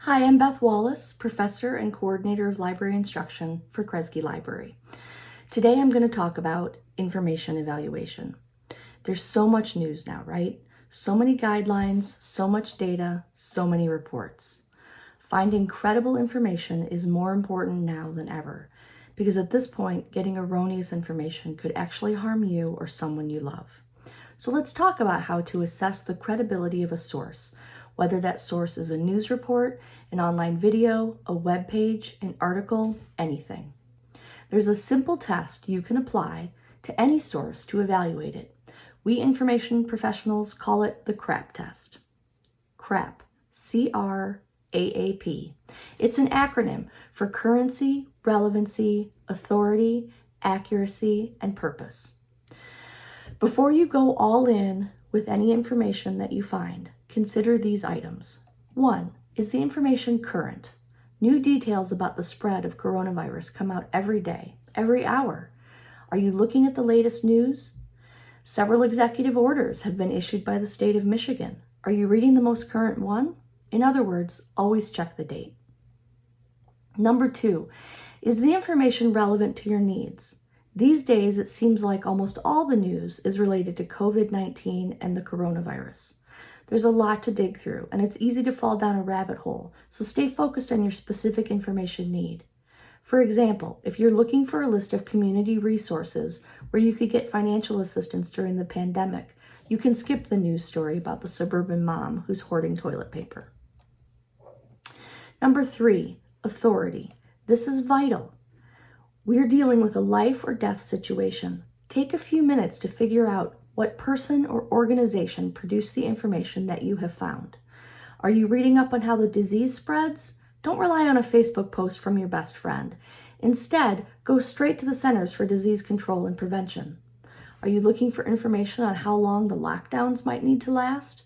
Hi, I'm Beth Wallis, Professor and Coordinator of Library Instruction for Kresge Library. Today I'm going to talk about information evaluation. There's so much news now, right? So many guidelines, so much data, so many reports. Finding credible information is more important now than ever, because at this point, getting erroneous information could actually harm you or someone you love. So let's talk about how to assess the credibility of a source, whether that source is a news report, an online video, a web page, an article, anything. There's a simple test you can apply to any source to evaluate it. We information professionals call it the CRAP test. CRAP, C-R-A-A-P. It's an acronym for currency, relevancy, authority, accuracy, and purpose. Before you go all in with any information that you find, consider these items. 1. Is the information current? New details about the spread of coronavirus come out every day, every hour. Are you looking at the latest news? Several executive orders have been issued by the state of Michigan. Are you reading the most current one? In other words, always check the date. Number 2, is the information relevant to your needs? These days, it seems like almost all the news is related to COVID-19 and the coronavirus. There's a lot to dig through, and it's easy to fall down a rabbit hole, so stay focused on your specific information need. For example, if you're looking for a list of community resources where you could get financial assistance during the pandemic, you can skip the news story about the suburban mom who's hoarding toilet paper. Number 3, authority. This is vital. We're dealing with a life or death situation. Take a few minutes to figure out what person or organization produced the information that you have found. Are you reading up on how the disease spreads? Don't rely on a Facebook post from your best friend. Instead, go straight to the Centers for Disease Control and Prevention. Are you looking for information on how long the lockdowns might need to last?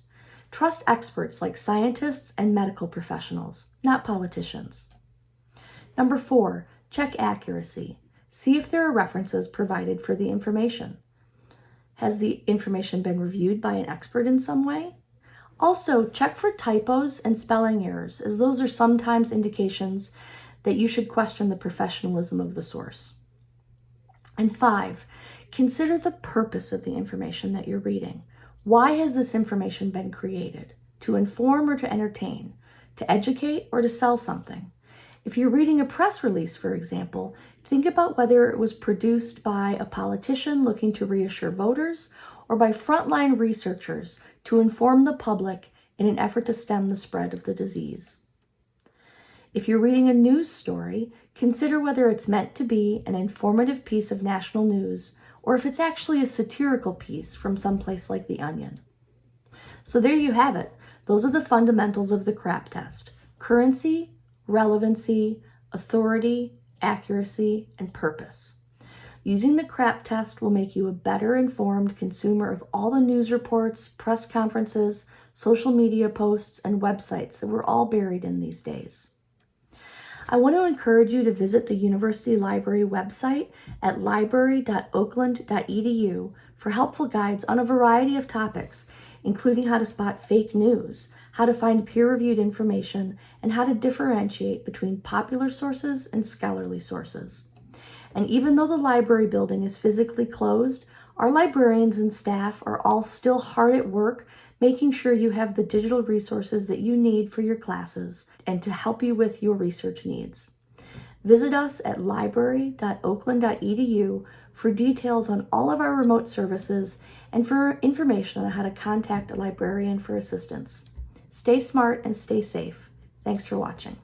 Trust experts like scientists and medical professionals, not politicians. Number 4, check accuracy. See if there are references provided for the information. Has the information been reviewed by an expert in some way? Also, check for typos and spelling errors, as those are sometimes indications that you should question the professionalism of the source. And 5, consider the purpose of the information that you're reading. Why has this information been created? To inform or to entertain? To educate or to sell something? If you're reading a press release, for example, think about whether it was produced by a politician looking to reassure voters or by frontline researchers to inform the public in an effort to stem the spread of the disease. If you're reading a news story, consider whether it's meant to be an informative piece of national news or if it's actually a satirical piece from someplace like The Onion. So there you have it. Those are the fundamentals of the CRAP test: currency, relevancy, authority, accuracy, and purpose. Using the CRAP test will make you a better informed consumer of all the news reports, press conferences, social media posts, and websites that we're all buried in these days. I want to encourage you to visit the University Library website at library.oakland.edu for helpful guides on a variety of topics, including how to spot fake news, how to find peer-reviewed information, and how to differentiate between popular sources and scholarly sources. And even though the library building is physically closed, our librarians and staff are all still hard at work making sure you have the digital resources that you need for your classes and to help you with your research needs. Visit us at library.oakland.edu for details on all of our remote services and for information on how to contact a librarian for assistance. Stay smart and stay safe. Thanks for watching.